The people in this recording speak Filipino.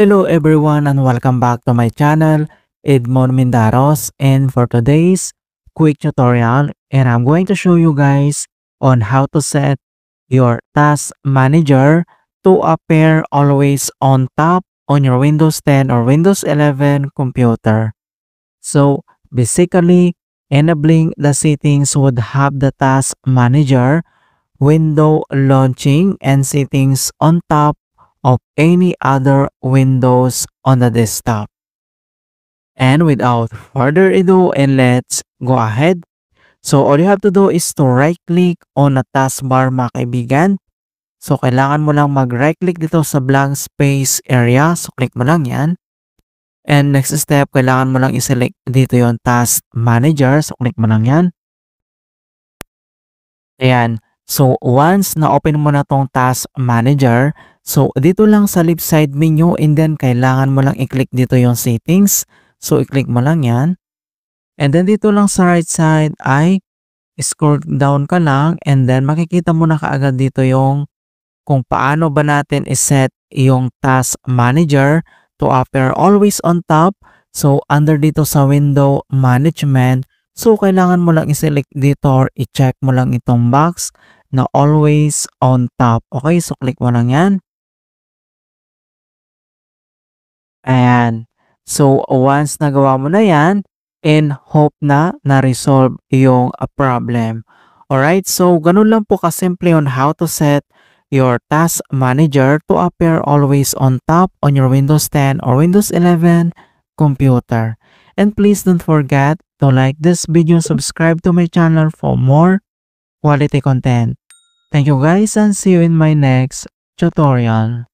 Hello everyone and welcome back to my channel, Edmond Mindaros, and for today's quick tutorial, and I'm going to show you guys on how to set your task manager to appear always on top on your Windows 10 or Windows 11 computer. So basically, enabling the settings would have the task manager window launching and settings on top of any other windows on the desktop. And without further ado, and let's go ahead. So all you have to do is to right click on the taskbar mga kaibigan. So kailangan mo lang mag right click dito sa blank space area. So click mo lang yan. And next step, kailangan mo lang i-select dito yung task manager. So click mo lang yan. Ayan. So once na-open mo na tong task manager, so dito lang sa left side menu and then kailangan mo lang i-click dito yung settings. So i-click mo lang yan. And then dito lang sa right side ay scroll down ka lang and then makikita mo na kaagad dito yung kung paano ba natin i-set yung task manager to appear always on top. So under dito sa window management, so kailangan mo lang i-select dito or i-check mo lang itong box na always on top. Okay, so click mo lang yan. Ayan. So once nagawa mo na yan, and hope na na-resolve yung problem. Alright, so ganun lang po kasimple on how to set your task manager to appear always on top on your Windows 10 or Windows 11 computer. And please don't forget to like this video, subscribe to my channel for more quality content. Thank you guys and see you in my next tutorial.